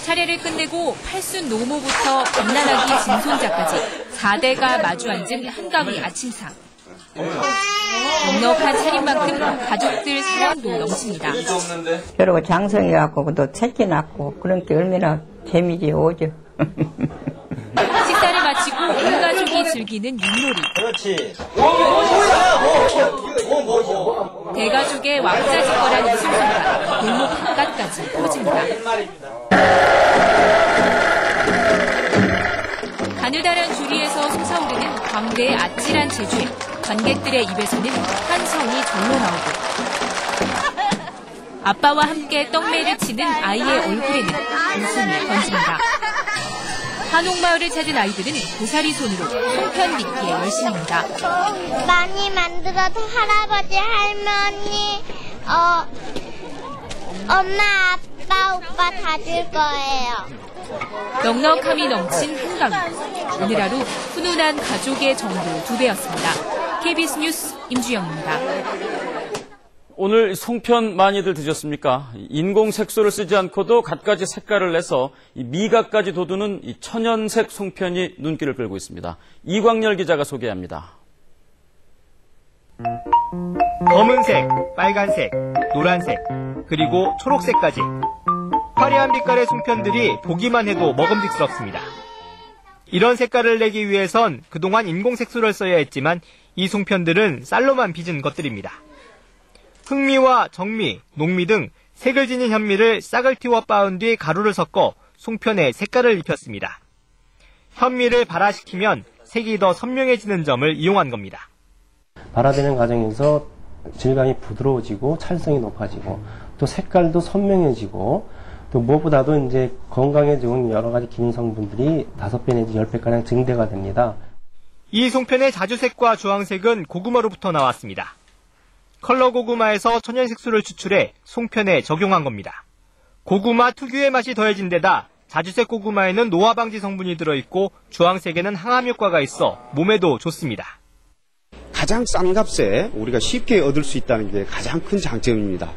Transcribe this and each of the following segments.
차례를 끝내고 팔순 노모부터 갓난아기 진손자까지 4대가 마주 앉은 한가위 아침상. 넉넉한 차림만큼 가족들 사랑도 넘칩니다. 그리고 장성해갖고 또 새끼 낳고 그런 게 얼마나 재미지 오죠. 식사를 마치고 온 가족이 즐기는 윷놀이. 그렇지. 대가족의 왁자지껄한 입술소리가 골목 바깥까지 퍼집니다. 가느다란 주리에서 솟아오르는 광대의 아찔한 재주에 관객들의 입에서는 환성이 절로 나오고 아빠와 함께 떡매를 치는 아이의 얼굴에는 웃음이 번집니다. 한옥마을을 찾은 아이들은 고사리 손으로 송편 빚기에 열심입니다. 많이 만들어서 할아버지, 할머니, 엄마, 아빠, 오빠 다 줄 거예요. 넉넉함이 넘친 한가위. 오늘 하루 훈훈한 가족의 정도 2배였습니다. KBS 뉴스 임주영입니다. 오늘 송편 많이들 드셨습니까? 인공 색소를 쓰지 않고도 갖가지 색깔을 내서 미각까지 돋우는 이 천연색 송편이 눈길을 끌고 있습니다. 이광열 기자가 소개합니다. 검은색, 빨간색, 노란색, 그리고 초록색까지 화려한 빛깔의 송편들이 보기만 해도 먹음직스럽습니다. 이런 색깔을 내기 위해선 그동안 인공 색소를 써야 했지만 이 송편들은 쌀로만 빚은 것들입니다. 흑미와 정미, 녹미 등 색을 지닌 현미를 싹을 틔워 빻은 뒤 가루를 섞어 송편에 색깔을 입혔습니다. 현미를 발화시키면 색이 더 선명해지는 점을 이용한 겁니다. 발화되는 과정에서 질감이 부드러워지고 찰성이 높아지고 또 색깔도 선명해지고 또 무엇보다도 이제 건강에 좋은 여러 가지 기능 성분들이 5배 내지 10배가량 증대가 됩니다. 이 송편의 자주색과 주황색은 고구마로부터 나왔습니다. 컬러 고구마에서 천연색소를 추출해 송편에 적용한 겁니다. 고구마 특유의 맛이 더해진 데다 자주색 고구마에는 노화 방지 성분이 들어있고 주황색에는 항암 효과가 있어 몸에도 좋습니다. 가장 싼 값에 우리가 쉽게 얻을 수 있다는 게 가장 큰 장점입니다.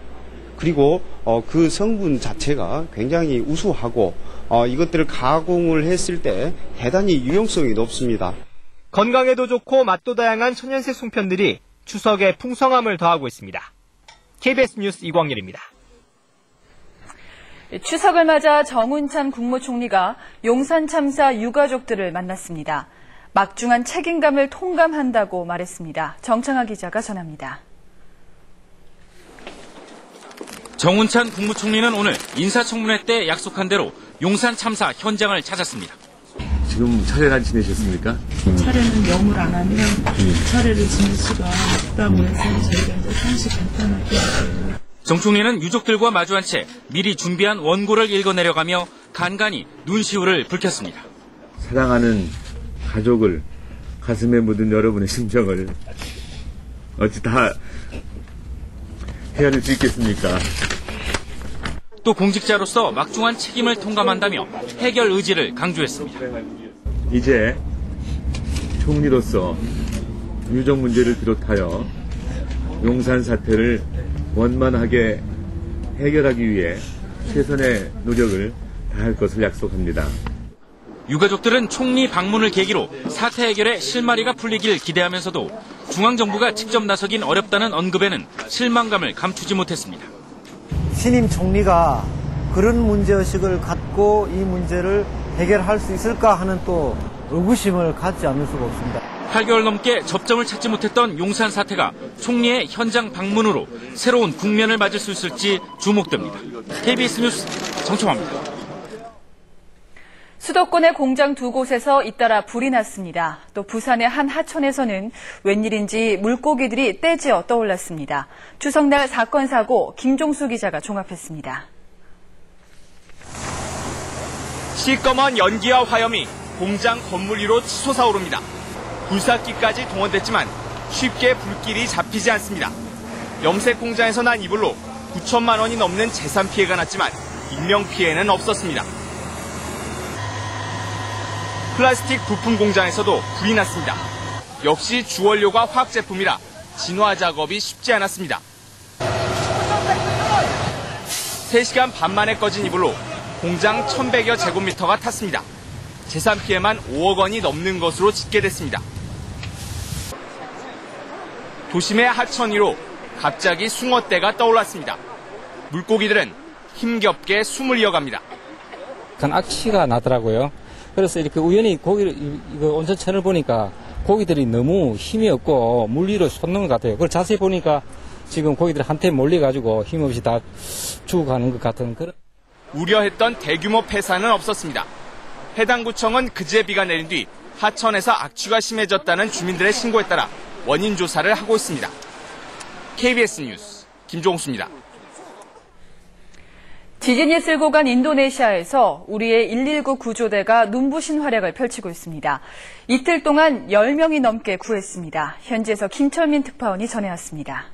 그리고 그 성분 자체가 굉장히 우수하고 이것들을 가공을 했을 때 대단히 유용성이 높습니다. 건강에도 좋고 맛도 다양한 천연색 송편들이 추석에 풍성함을 더하고 있습니다. KBS 뉴스 이광열입니다. 추석을 맞아 정운찬 국무총리가 용산 참사 유가족들을 만났습니다. 막중한 책임감을 통감한다고 말했습니다. 정창하 기자가 전합니다. 정운찬 국무총리는 오늘 인사청문회 때 약속한 대로 용산 참사 현장을 찾았습니다. 지금 차례를 안 지내셨습니까? 차례는 영을 안 하면 차례를 지낼 수가 없다고 해서 저희가 이제 상시 간단하게 하고요. 정 총리는 유족들과 마주한 채 미리 준비한 원고를 읽어내려가며 간간히 눈시울을 붉혔습니다. 사랑하는 가족을 가슴에 묻은 여러분의 심정을 어찌 다 헤아릴 수 있겠습니까? 또 공직자로서 막중한 책임을 통감한다며 해결 의지를 강조했습니다. 이제 총리로서 유족 문제를 비롯하여 용산 사태를 원만하게 해결하기 위해 최선의 노력을 다할 것을 약속합니다. 유가족들은 총리 방문을 계기로 사태 해결에 실마리가 풀리길 기대하면서도 중앙정부가 직접 나서긴 어렵다는 언급에는 실망감을 감추지 못했습니다. 신임 총리가 그런 문제의식을 갖고 이 문제를 해결할 수 있을까 하는 또 의구심을 갖지 않을 수가 없습니다. 8개월 넘게 접점을 찾지 못했던 용산 사태가 총리의 현장 방문으로 새로운 국면을 맞을 수 있을지 주목됩니다. KBS 뉴스 정청화입니다. 수도권의 공장 2곳에서 잇따라 불이 났습니다. 또 부산의 한 하천에서는 웬일인지 물고기들이 떼지어 떠올랐습니다. 추석날 사건 사고 김종수 기자가 종합했습니다. 시꺼먼 연기와 화염이 공장 건물 위로 치솟아오릅니다. 불삭기까지 동원됐지만 쉽게 불길이 잡히지 않습니다. 염색 공장에서 난 이불로 9천만 원이 넘는 재산 피해가 났지만 인명 피해는 없었습니다. 플라스틱 부품 공장에서도 불이 났습니다. 역시 주원료가 화학 제품이라 진화 작업이 쉽지 않았습니다. 3시간 반 만에 꺼진 이불로 공장 1,100여 제곱미터가 탔습니다. 재산 피해만 5억 원이 넘는 것으로 집계됐습니다. 도심의 하천 위로 갑자기 숭어떼가 떠올랐습니다. 물고기들은 힘겹게 숨을 이어갑니다. 큰 악취가 나더라고요. 그래서 이렇게 우연히 온천천을 보니까 고기들이 너무 힘이 없고 물 위로 솟는 것 같아요. 그걸 자세히 보니까 지금 고기들이 한테 몰려가지고 힘없이 다 죽어가는 것 같은 그런. 우려했던 대규모 폐사는 없었습니다. 해당 구청은 그제 비가 내린 뒤 하천에서 악취가 심해졌다는 주민들의 신고에 따라 원인 조사를 하고 있습니다. KBS 뉴스 김종수입니다. 지진이 쓸고 간 인도네시아에서 우리의 119 구조대가 눈부신 활약을 펼치고 있습니다. 이틀 동안 10명이 넘게 구했습니다. 현지에서 김철민 특파원이 전해왔습니다.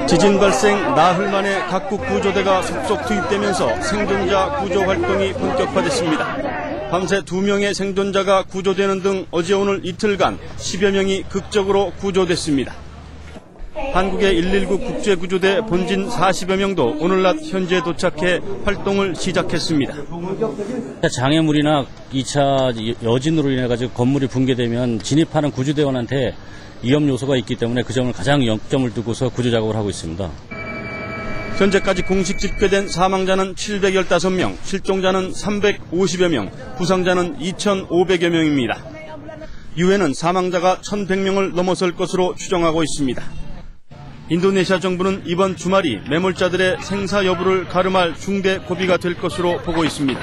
지진 발생 나흘 만에 각국 구조대가 속속 투입되면서 생존자 구조 활동이 본격화됐습니다. 밤새 2명의 생존자가 구조되는 등 어제 오늘 이틀간 10여 명이 극적으로 구조됐습니다. 한국의 119 국제구조대 본진 40여 명도 오늘 낮 현지에 도착해 활동을 시작했습니다. 장애물이나 2차 여진으로 인해 가지고 건물이 붕괴되면 진입하는 구조대원한테 위험 요소가 있기 때문에 그 점을 가장 역점을 두고서 구조 작업을 하고 있습니다. 현재까지 공식 집계된 사망자는 715명, 실종자는 350여 명, 부상자는 2,500여 명입니다. 유엔은 사망자가 1,100명을 넘어설 것으로 추정하고 있습니다. 인도네시아 정부는 이번 주말이 매몰자들의 생사 여부를 가름할 중대 고비가 될 것으로 보고 있습니다.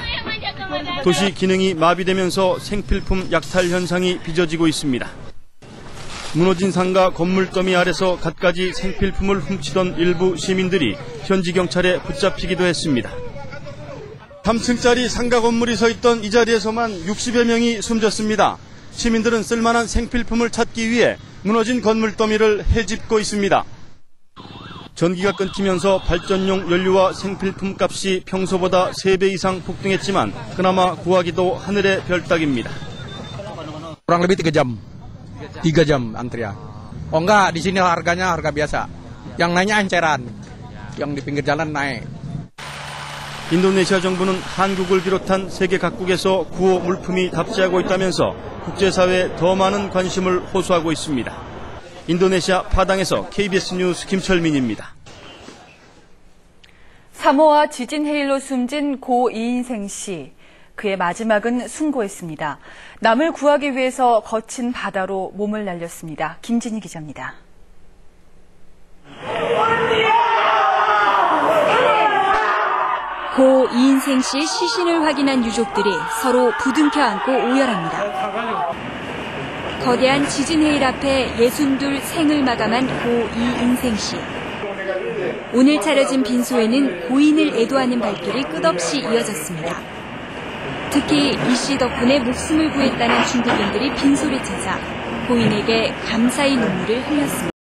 도시 기능이 마비되면서 생필품 약탈 현상이 빚어지고 있습니다. 무너진 상가 건물 더미 아래서 갖가지 생필품을 훔치던 일부 시민들이 현지 경찰에 붙잡히기도 했습니다. 3층짜리 상가 건물이 서 있던 이 자리에서만 60여 명이 숨졌습니다. 시민들은 쓸만한 생필품을 찾기 위해 무너진 건물 더미를 헤집고 있습니다. 전기가 끊기면서 발전용 연료와 생필품 값이 평소보다 3배 이상 폭등했지만 그나마 구하기도 하늘의 별따기입니다. Kurang lebih 3 jam antrian. Oh enggak, di sini harganya harga biasa. Yang naiknya enceran. Yang di pinggir jalan naik. 인도네시아 정부는 한국을 비롯한 세계 각국에서 구호 물품이 답지하고 있다면서 국제사회에 더 많은 관심을 호소하고 있습니다. 인도네시아 파당에서 KBS 뉴스 김철민입니다. 사모아 지진 해일로 숨진 고 이인생 씨. 그의 마지막은 숭고했습니다. 남을 구하기 위해서 거친 바다로 몸을 날렸습니다. 김진희 기자입니다. 고 이인생 씨의 시신을 확인한 유족들이 서로 부둥켜 안고 오열합니다. 거대한 지진 해일 앞에 62 생을 마감한 고 이인생 씨. 오늘 차려진 빈소에는 고인을 애도하는 발길이 끝없이 이어졌습니다. 특히 이 씨 덕분에 목숨을 구했다는 중국인들이 빈소를 찾아 고인에게 감사의 눈물을 흘렸습니다.